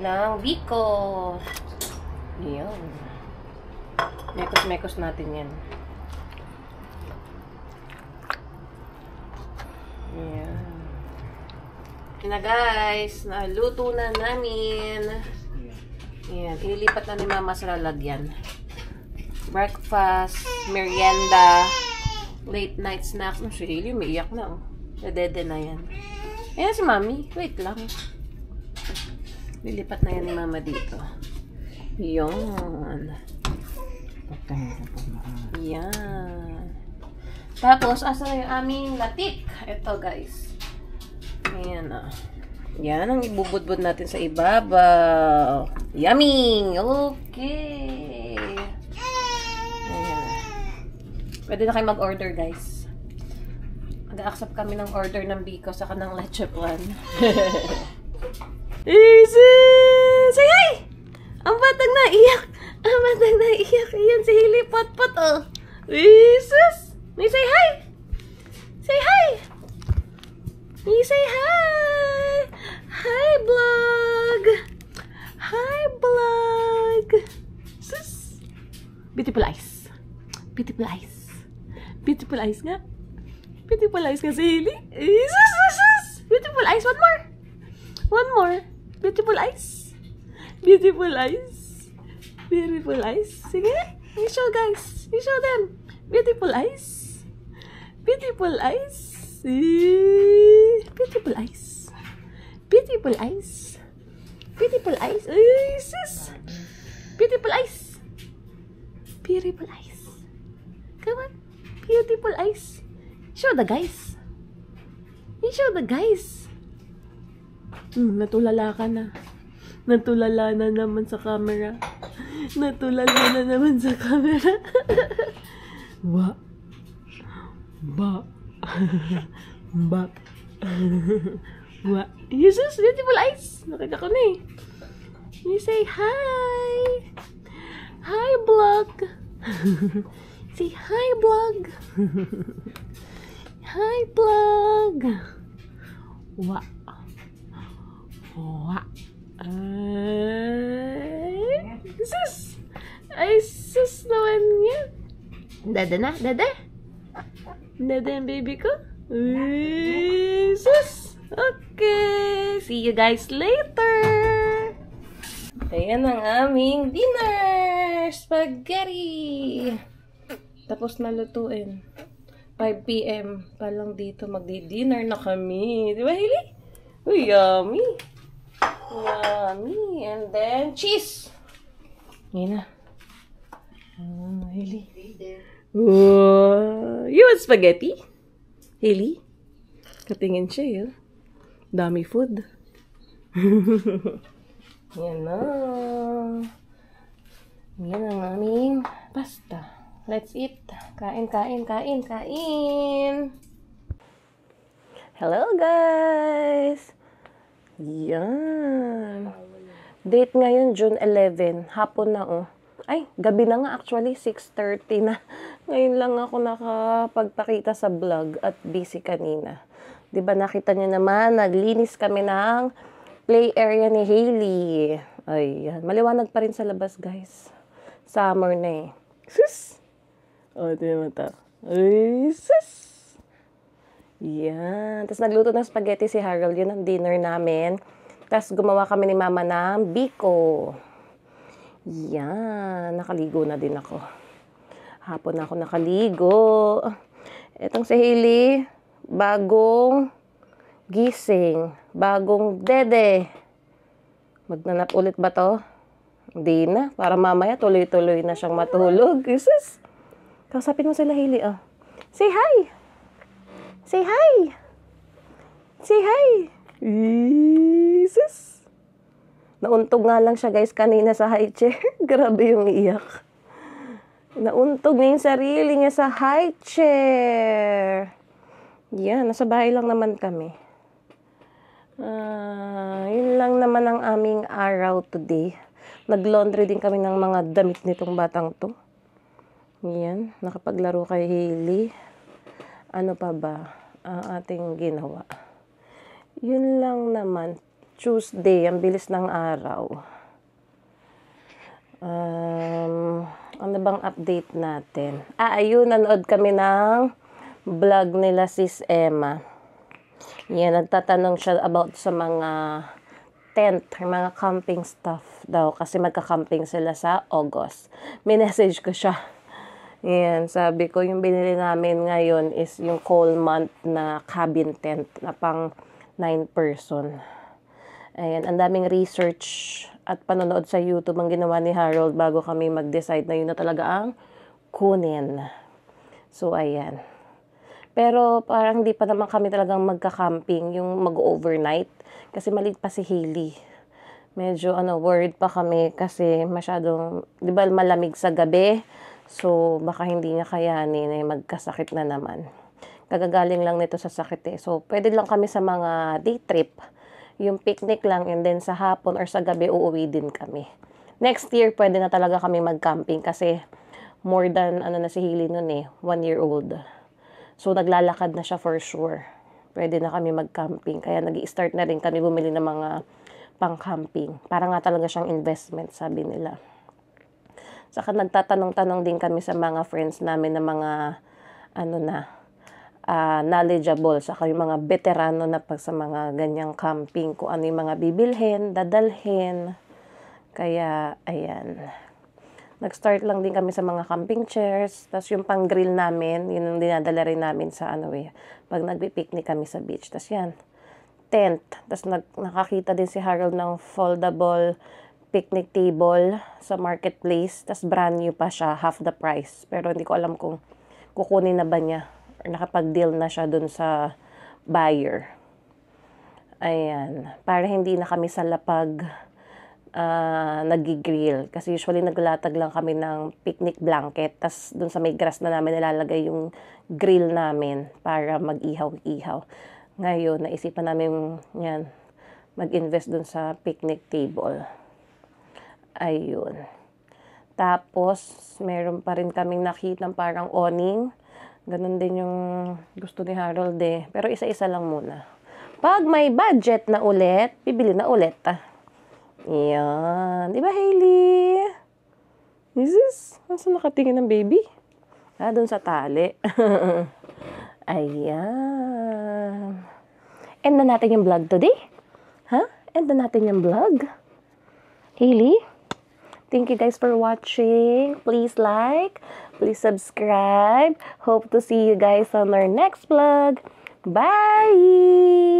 kanilang biko. Yan. Mekos-mekos natin yan. Yan. Yan na guys. Naluto na namin. Yan. Ililipat na ni Mama sa lalagyan. Breakfast, merienda, late night snacks. Si Hailey, may iyak na. Nadede na yan. Ayan si Mami. Wait lang. Lilipat na yan ni Mama dito. Yan. Yan. Tapos, asa na yung aming latik? Ito guys. Ayan o. Yan ang ibubudbud natin sa ibabaw. Yummy! Okay. Ayan. Pwede na kayo mag-order guys. Mag-accept kami ng order ng biko saka ng leche plan. Jesus! Say hi! Ang batang naiyak! Ang batang naiyak! Ayan si Hailey Potpot oh. Jesus! May say hi! Say hi! May say hi! Hi vlog! Hi vlog! Sus! Beautiful eyes! Beautiful eyes! Beautiful eyes nga! Beautiful eyes nga si Hailey! Sus! Sus! Beautiful eyes! One more! One more! Beautiful eyes! Beautiful eyes! Beautiful eyes! Sige! You show guys! You show them! Beautiful eyes! Beautiful eyes! Beautiful eyes! Beautiful eyes! Beautiful eyes! Sus! Beautiful eyes! Beautiful eyes! Come on! Beautiful eyes! Show the guys! You show the guys! Natulala ka na. Natulala na naman sa camera. Natulala na naman sa camera. Ba. Ba. Ba. Ba. Jesus, beautiful eyes. Nakita ko na eh. You say hi. Hi, vlog. Say hi, vlog. Hi, vlog. Wa. Wa. Sus! Ay, sus naman yan. Dada na, dada. Dada yung baby ko. Ay, sus! Okay. See you guys later. Ayan ang aming dinner. Spaghetti. Tapos na lutuin. 5 PM pa lang dito. Magdi-dinner na kami. Di ba, Hailey? Uy, yummy. Yummy. And then, cheese. Ngayon na. Hailey. You want spaghetti? Hailey? Katingin siya yun. Dami food. Yan na. Yan ang aming pasta. Let's eat. Kain, kain, kain, kain. Hello guys! Yan. Date ngayon, June 11. Hapon na oh. Ay, gabi na nga actually. 6:30 na. Ngayon lang ako nakapagpakita sa vlog at busy kanina. Diba nakita niyo naman, naglinis kami ng play area ni Hailey. Ayan. Maliwanag pa rin sa labas guys. Summer na eh. Sus! O, diba ito? Ay, sus! Yan. Tapos nagluto ng spaghetti si Harold. Yun ang dinner namin. Tapos gumawa kami ni Mama ng biko. Yan. Nakaligo na din ako. Hapon na ako nakaligo. Etong si Hailey, bagong gising. Bagong dede. Magnanap ulit ba to? Hindi na. Para mamaya tuloy-tuloy na siyang matulog. Jesus! Kausapin mo sila, Hailey. Oh. Say hi! Say hi! Say hi! Jesus! Nauntog nga lang siya guys kanina sa high chair. Grabe yung iyak. Nauntog na yung sarili niya sa high chair. Yan, nasa bahay lang naman kami. Yun lang naman ang aming araw today. Nag-laundry din kami ng mga damit nitong batang to. Yan, nakapaglaro kay Hailey. Ano pa ba ang ating ginawa? Yun lang naman. Tuesday, ang bilis ng araw. Ano bang update natin? Ayun, nanood kami ng vlog nila Sis Emma. Yan, nagtatanong siya about sa mga tent, mga camping stuff daw kasi magka-camping sila sa August. Minessage ko siya. Yan, sabi ko yung binili namin ngayon is yung Coleman na cabin tent na pang 9 person. Ayan, ang daming research at panonood sa YouTube ang ginawa ni Harold bago kami mag-decide na yun na talaga ang kunin. So, ayan. Pero parang hindi pa naman kami talagang magka-camping, yung mag-overnight. Kasi maliit pa si Hailey. Medyo worried pa kami kasi masyadong, di ba malamig sa gabi? So, baka hindi niya kayanin ay magkasakit na naman. Kagagaling lang nito sa sakit eh. So, pwede lang kami sa mga day trip. Yung picnic lang and then sa hapon or sa gabi uuwi din kami. Next year, pwede na talaga kami mag-camping kasi more than na si Hailey nun 1 year old. So, naglalakad na siya for sure. Pwede na kami mag-camping. Kaya nag-i-start na rin kami bumili ng mga pang-camping. Para nga talaga siyang investment, sabi nila. Saka nagtatanong-tanong din kami sa mga friends namin na mga knowledgeable, saka yung mga veterano na pag sa mga ganyang camping, kung ano yung mga bibilhin, dadalhin. Kaya, ayan. Nag-start lang din kami sa mga camping chairs, tapos yung pang-grill namin, yun ang dinadala rin namin sa pag nagpi-picnic kami sa beach. Tapos yan, tent. Tapos nakakita din si Harold ng foldable picnic table sa marketplace. Tapos brand new pa siya, half the price. Pero hindi ko alam kung kukunin na ba niya or nakapag-deal na siya dun sa buyer. Ayan. Para hindi na kami sa lapag nag-grill. Kasi usually naglatag lang kami ng picnic blanket. Tas dun sa may grass na namin nilalagay yung grill namin para mag-ihaw-ihaw. Ngayon, naisipan namin yan, mag-invest dun sa picnic table. Ayun. Tapos, meron pa rin kaming nakita parang awning. Ganun din yung gusto ni Harold Pero isa-isa lang muna. Pag may budget na ulit, bibili na ulit. Yan. Di ba, Hailey? Is this? Saan nakatingin ng baby? Doon sa tali. Ayan. End na natin yung vlog today. End na natin yung vlog. Hailey? Thank you guys for watching. Please like, please subscribe. Hope to see you guys on our next vlog. Bye!